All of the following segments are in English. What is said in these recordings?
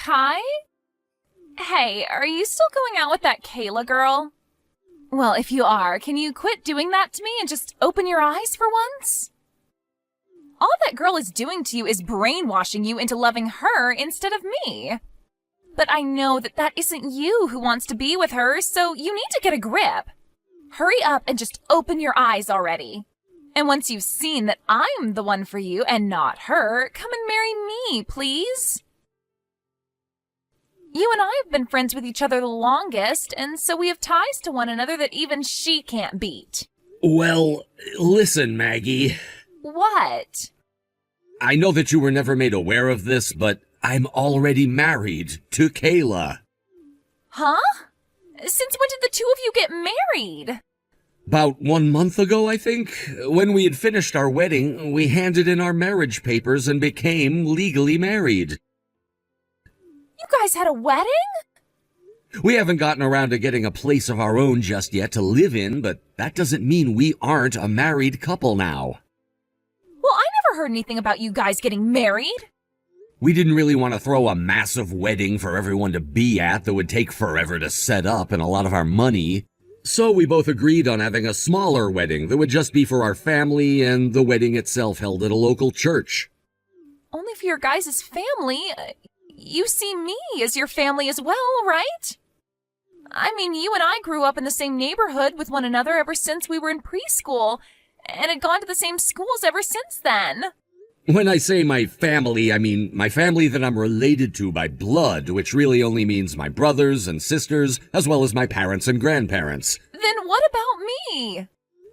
Kai? Hey, are you still going out with that Kayla girl? Well, if you are, can you quit doing that to me and just open your eyes for once? All that girl is doing to you is brainwashing you into loving her instead of me. But I know that that isn't you who wants to be with her, so you need to get a grip. Hurry up and just open your eyes already. And once you've seen that I'm the one for you and not her, come and marry me, please. You and I have been friends with each other the longest, and so we have ties to one another that even she can't beat. Well, listen, Maggie. What? I know that you were never made aware of this, but I'm already married to Kayla. Huh? Since when did the two of you get married? About 1 month ago, I think. When we had finished our wedding, we handed in our marriage papers and became legally married. You guys had a wedding? We haven't gotten around to getting a place of our own just yet to live in, but that doesn't mean we aren't a married couple now. Well, I never heard anything about you guys getting married. We didn't really want to throw a massive wedding for everyone to be at that would take forever to set up and a lot of our money. So we both agreed on having a smaller wedding that would just be for our family and the wedding itself held at a local church. Only for your guys' family. You see me as your family as well, right? I mean, you and I grew up in the same neighborhood with one another ever since we were in preschool, and had gone to the same schools ever since then. When I say my family, I mean my family that I'm related to by blood, which really only means my brothers and sisters, as well as my parents and grandparents. Then what about me?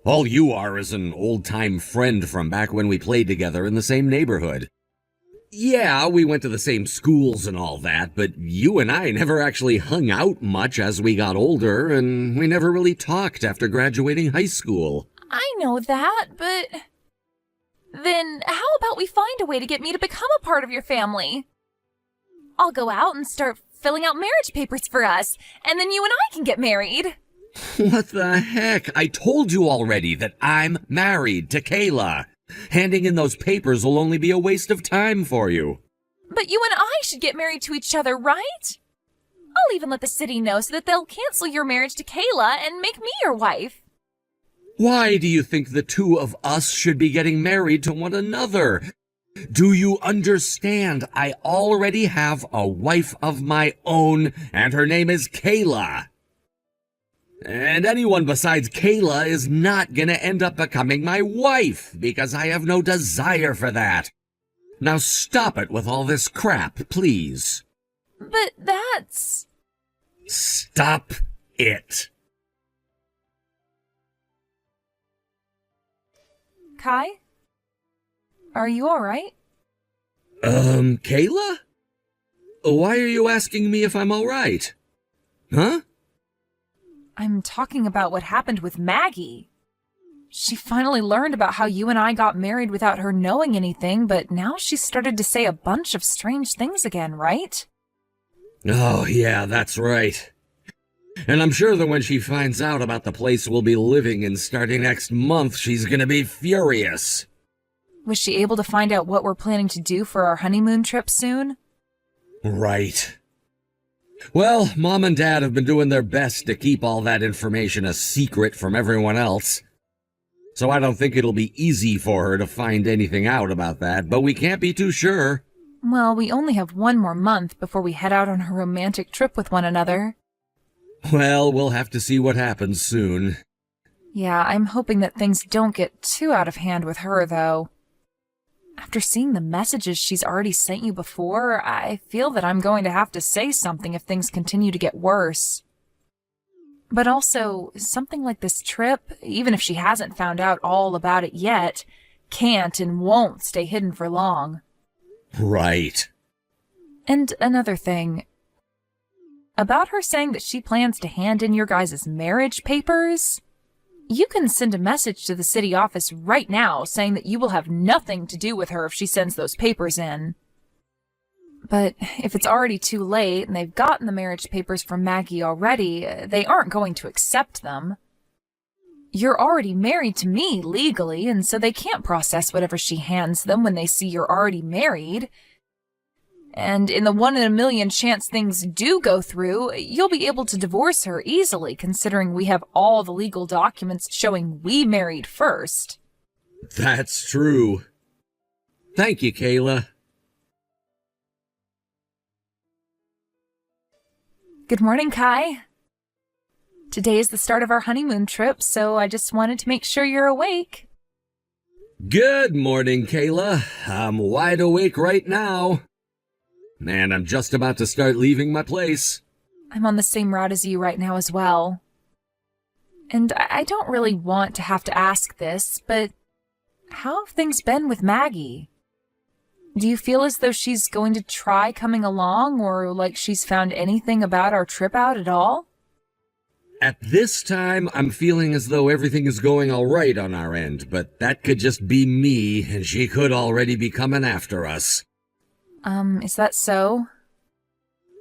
All you are is an old-time friend from back when we played together in the same neighborhood. Yeah, we went to the same schools and all that, but you and I never actually hung out much as we got older, and we never really talked after graduating high school. I know that, but... Then how about we find a way to get me to become a part of your family? I'll go out and start filling out marriage papers for us, and then you and I can get married. What the heck? I told you already that I'm married to Kayla. Handing in those papers will only be a waste of time for you. But you and I should get married to each other, right? I'll even let the city know so that they'll cancel your marriage to Kayla and make me your wife. Why do you think the two of us should be getting married to one another? Do you understand? I already have a wife of my own, and her name is Kayla. And anyone besides Kayla is not gonna end up becoming my wife, because I have no desire for that. Now stop it with all this crap, please. But that's... Stop it. Kai? Are you alright? Kayla? Why are you asking me if I'm alright? Huh? I'm talking about what happened with Maggie. She finally learned about how you and I got married without her knowing anything, but now she's started to say a bunch of strange things again, right? Oh, yeah, that's right. And I'm sure that when she finds out about the place we'll be living in starting next month, she's gonna be furious. Was she able to find out what we're planning to do for our honeymoon trip soon? Right. Well, Mom and Dad have been doing their best to keep all that information a secret from everyone else. So I don't think it'll be easy for her to find anything out about that, but we can't be too sure. Well, we only have 1 more month before we head out on a romantic trip with one another. Well, we'll have to see what happens soon. Yeah, I'm hoping that things don't get too out of hand with her, though. After seeing the messages she's already sent you before, I feel that I'm going to have to say something if things continue to get worse. But also, something like this trip, even if she hasn't found out all about it yet, can't and won't stay hidden for long. Right. And another thing. About her saying that she plans to hand in your guys' marriage papers, you can send a message to the city office right now saying that you will have nothing to do with her if she sends those papers in. But if it's already too late and they've gotten the marriage papers from Maggie already, they aren't going to accept them. You're already married to me legally, and so they can't process whatever she hands them when they see you're already married. And in the 1 in a million chance things do go through, you'll be able to divorce her easily, considering we have all the legal documents showing we married first. That's true. Thank you, Kayla. Good morning, Kai. Today is the start of our honeymoon trip, so I just wanted to make sure you're awake. Good morning, Kayla. I'm wide awake right now. And I'm just about to start leaving my place. I'm on the same route as you right now as well. And I don't really want to have to ask this, but how have things been with Maggie? Do you feel as though she's going to try coming along, or like she's found anything about our trip out at all? At this time, I'm feeling as though everything is going all right on our end, but that could just be me, and she could already be coming after us. Is that so?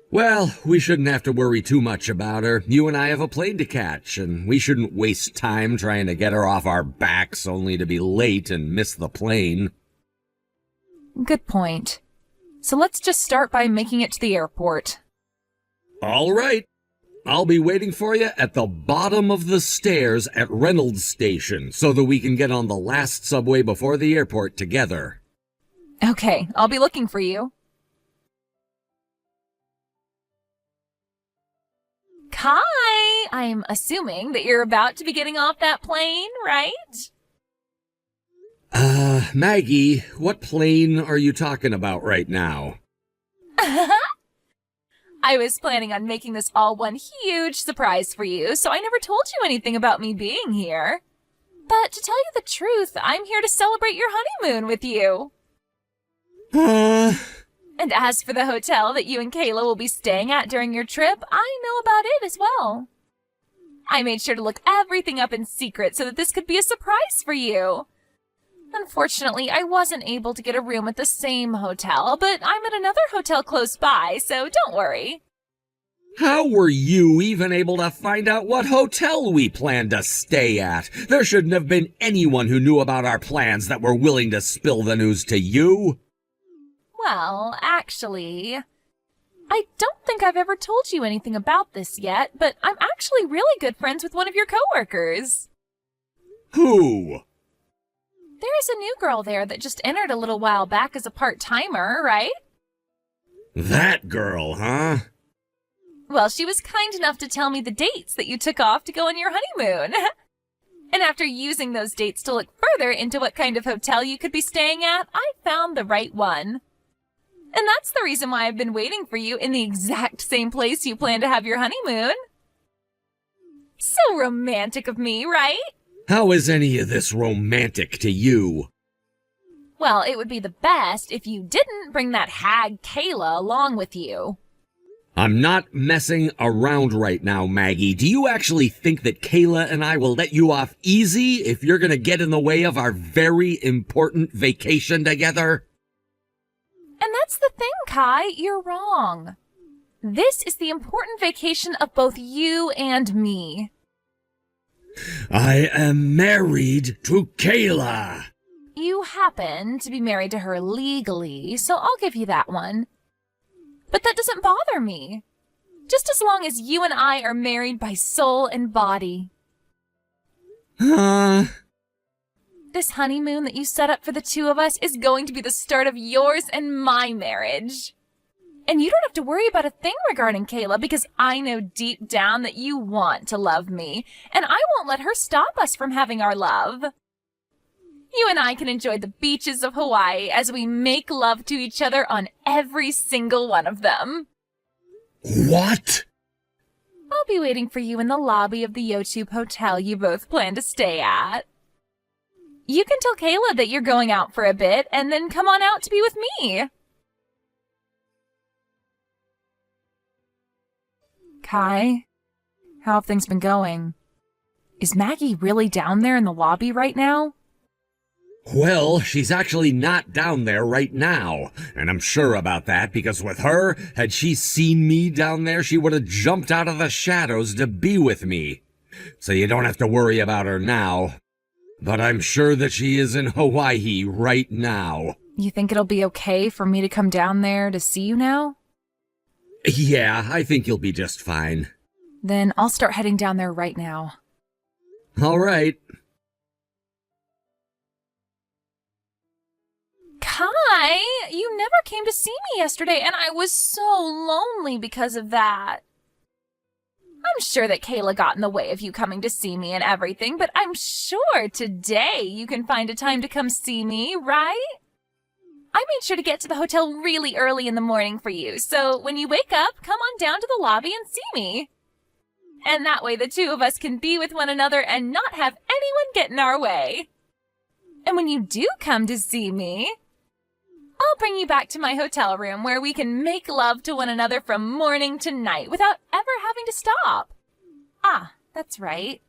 Well, we shouldn't have to worry too much about her. You and I have a plane to catch, and we shouldn't waste time trying to get her off our backs only to be late and miss the plane. Good point. So let's just start by making it to the airport. All right. I'll be waiting for you at the bottom of the stairs at Reynolds Station so that we can get on the last subway before the airport together. Okay, I'll be looking for you. Kai, I'm assuming that you're about to be getting off that plane, right? Maggie, what plane are you talking about right now? I was planning on making this all one huge surprise for you, so I never told you anything about me being here. But to tell you the truth, I'm here to celebrate your honeymoon with you. And as for the hotel that you and Kayla will be staying at during your trip, I know about it as well. I made sure to look everything up in secret so that this could be a surprise for you. Unfortunately, I wasn't able to get a room at the same hotel, but I'm at another hotel close by, so don't worry. How were you even able to find out what hotel we planned to stay at? There shouldn't have been anyone who knew about our plans that were willing to spill the news to you. Well, actually, I don't think I've ever told you anything about this yet, but I'm actually really good friends with one of your coworkers. Who? There is a new girl there that just entered a little while back as a part-timer, right? That girl, huh? Well, she was kind enough to tell me the dates that you took off to go on your honeymoon. And after using those dates to look further into what kind of hotel you could be staying at, I found the right one. And that's the reason why I've been waiting for you in the exact same place you plan to have your honeymoon. So romantic of me, right? How is any of this romantic to you? Well, it would be the best if you didn't bring that hag Kayla along with you. I'm not messing around right now, Maggie. Do you actually think that Kayla and I will let you off easy if you're gonna get in the way of our very important vacation together? And that's the thing, Kai. You're wrong. This is the important vacation of both you and me. I am married to Kayla. You happen to be married to her legally, so I'll give you that one. But that doesn't bother me. Just as long as you and I are married by soul and body. This honeymoon that you set up for the two of us is going to be the start of yours and my marriage. And you don't have to worry about a thing regarding Kayla because I know deep down that you want to love me, and I won't let her stop us from having our love. You and I can enjoy the beaches of Hawaii as we make love to each other on every single one of them. What? I'll be waiting for you in the lobby of the Yotube hotel you both plan to stay at. You can tell Kayla that you're going out for a bit and then come on out to be with me. Kai, how have things been going? Is Maggie really down there in the lobby right now? Well, she's actually not down there right now, and I'm sure about that because with her, had she seen me down there, she would have jumped out of the shadows to be with me. So you don't have to worry about her now. But I'm sure that she is in Hawaii right now. You think it'll be okay for me to come down there to see you now? Yeah, I think you'll be just fine. Then I'll start heading down there right now. All right. Kai, you never came to see me yesterday, and I was so lonely because of that. I'm sure that Kayla got in the way of you coming to see me and everything, but I'm sure today you can find a time to come see me, right? I made sure to get to the hotel really early in the morning for you, so when you wake up, come on down to the lobby and see me. And that way the two of us can be with one another and not have anyone get in our way. And when you do come to see me, I'll bring you back to my hotel room where we can make love to one another from morning to night without ever having to stop. Ah, that's right.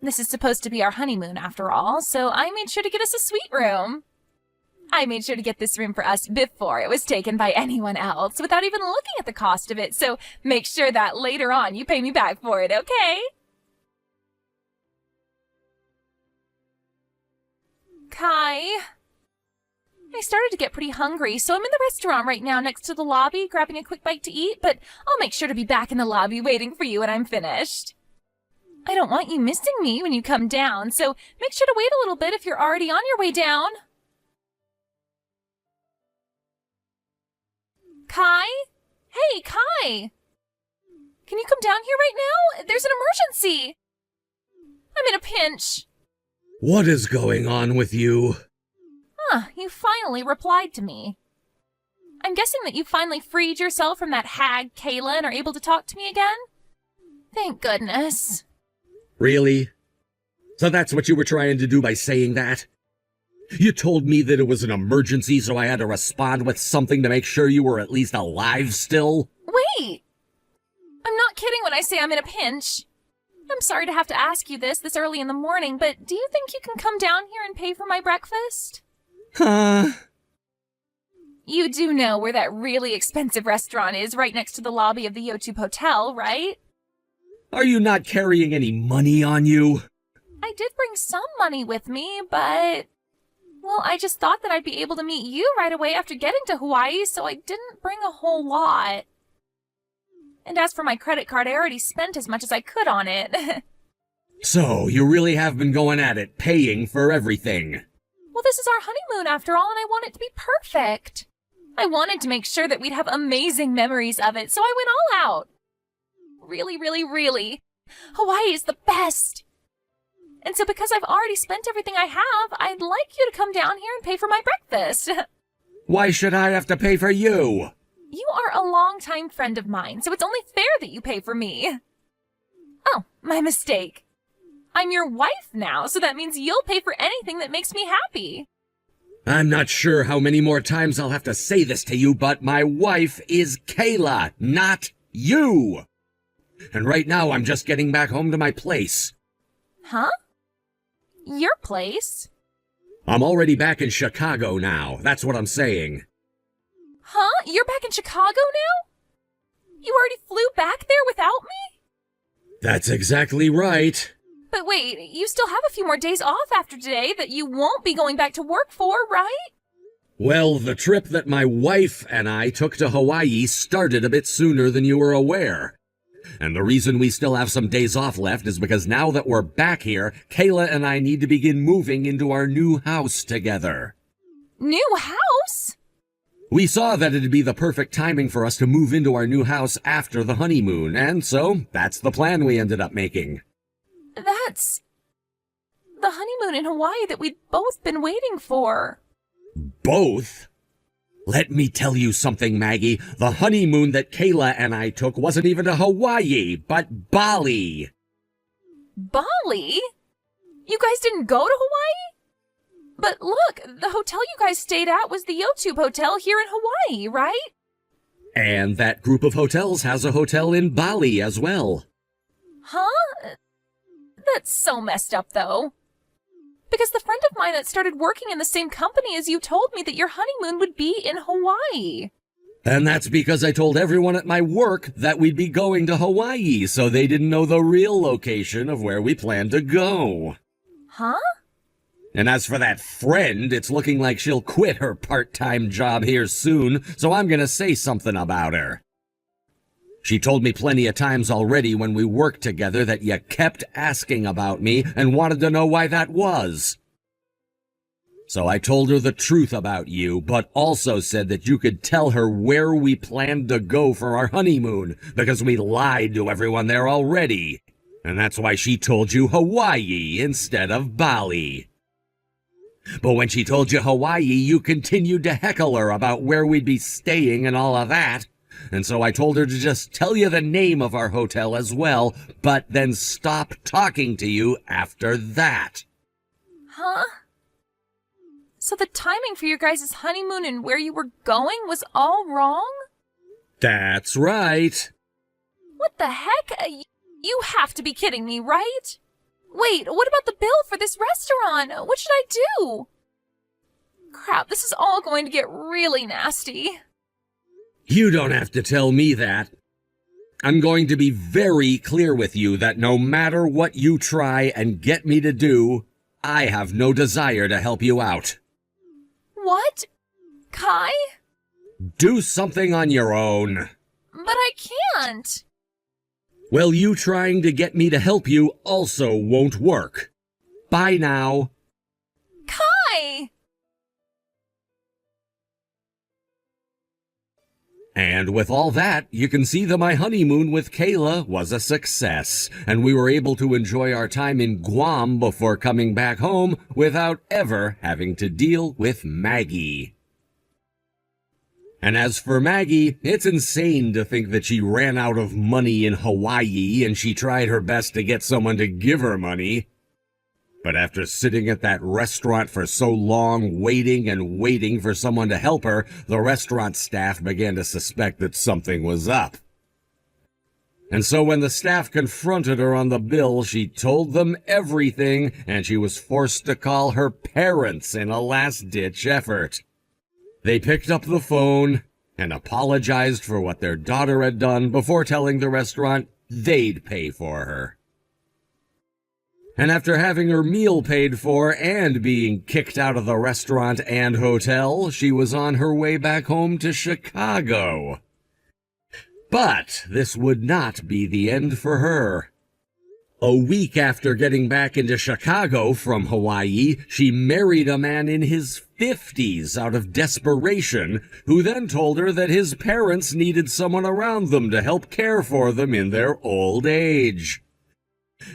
This is supposed to be our honeymoon after all, so I made sure to get us a suite room. I made sure to get this room for us before it was taken by anyone else without even looking at the cost of it, so make sure that later on you pay me back for it, okay? Kai, I started to get pretty hungry, so I'm in the restaurant right now next to the lobby grabbing a quick bite to eat, but I'll make sure to be back in the lobby waiting for you when I'm finished. I don't want you missing me when you come down, so make sure to wait a little bit if you're already on your way down. Kai? Hey, Kai! Can you come down here right now? There's an emergency! I'm in a pinch. What is going on with you? You finally replied to me. I'm guessing that you finally freed yourself from that hag Kayla and are able to talk to me again? Thank goodness. Really? So that's what you were trying to do by saying that? You told me that it was an emergency, so I had to respond with something to make sure you were at least alive still? Wait! I'm not kidding when I say I'm in a pinch. I'm sorry to have to ask you this early in the morning, but do you think you can come down here and pay for my breakfast? Huh? You do know where that really expensive restaurant is right next to the lobby of the Yotube Hotel, right? Are you not carrying any money on you? I did bring some money with me, but... well, I just thought that I'd be able to meet you right away after getting to Hawaii, so I didn't bring a whole lot. And as for my credit card, I already spent as much as I could on it. So, you really have been going at it, paying for everything. Well, this is our honeymoon after all, and I want it to be perfect. I wanted to make sure that we'd have amazing memories of it, so I went all out. Really, really, really. Hawaii is the best. And so because I've already spent everything I have, I'd like you to come down here and pay for my breakfast. Why should I have to pay for you? You are a longtime friend of mine, so it's only fair that you pay for me. Oh, my mistake. I'm your wife now, so that means you'll pay for anything that makes me happy. I'm not sure how many more times I'll have to say this to you, but my wife is Kayla, not you. And right now I'm just getting back home to my place. Huh? Your place? I'm already back in Chicago now, that's what I'm saying. Huh? You're back in Chicago now? You already flew back there without me? That's exactly right. But wait, you still have a few more days off after today that you won't be going back to work for, right? Well, the trip that my wife and I took to Hawaii started a bit sooner than you were aware. And the reason we still have some days off left is because now that we're back here, Kayla and I need to begin moving into our new house together. New house? We saw that it'd be the perfect timing for us to move into our new house after the honeymoon, and so that's the plan we ended up making. That's the honeymoon in Hawaii that we'd both been waiting for. Both? Let me tell you something, Maggie. The honeymoon that Kayla and I took wasn't even to Hawaii, but Bali. Bali? You guys didn't go to Hawaii? But look, the hotel you guys stayed at was the Yotube Hotel here in Hawaii, right? And that group of hotels has a hotel in Bali as well. Huh? That's so messed up, though. Because the friend of mine that started working in the same company as you told me that your honeymoon would be in Hawaii. And that's because I told everyone at my work that we'd be going to Hawaii, so they didn't know the real location of where we planned to go. Huh? And as for that friend, it's looking like she'll quit her part-time job here soon, so I'm gonna say something about her. She told me plenty of times already when we worked together that you kept asking about me and wanted to know why that was. So I told her the truth about you, but also said that you could tell her where we planned to go for our honeymoon, because we lied to everyone there already. And that's why she told you Hawaii instead of Bali. But when she told you Hawaii, you continued to heckle her about where we'd be staying and all of that. And so I told her to just tell you the name of our hotel as well, but then stop talking to you after that. Huh? So the timing for your guys' honeymoon and where you were going was all wrong? That's right. What the heck? You have to be kidding me, right? Wait, what about the bill for this restaurant? What should I do? Crap, this is all going to get really nasty. You don't have to tell me that. I'm going to be very clear with you that no matter what you try and get me to do, I have no desire to help you out. What? Kai? Do something on your own. But I can't. Well, you trying to get me to help you also won't work. Bye now. Kai! And with all that, you can see that my honeymoon with Kayla was a success, and we were able to enjoy our time in Guam before coming back home without ever having to deal with Maggie. And as for Maggie, it's insane to think that she ran out of money in Hawaii and she tried her best to get someone to give her money. But after sitting at that restaurant for so long, waiting and waiting for someone to help her, the restaurant staff began to suspect that something was up. And so when the staff confronted her on the bill, she told them everything, and she was forced to call her parents in a last-ditch effort. They picked up the phone and apologized for what their daughter had done before telling the restaurant they'd pay for her. And after having her meal paid for and being kicked out of the restaurant and hotel, she was on her way back home to Chicago. But this would not be the end for her. A week after getting back into Chicago from Hawaii, she married a man in his 50s out of desperation, who then told her that his parents needed someone around them to help care for them in their old age.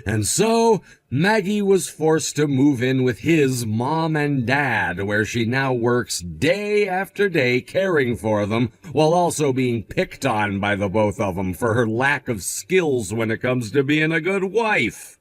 And so, Maggie was forced to move in with his mom and dad, where she now works day after day caring for them, while also being picked on by the both of them for her lack of skills when it comes to being a good wife.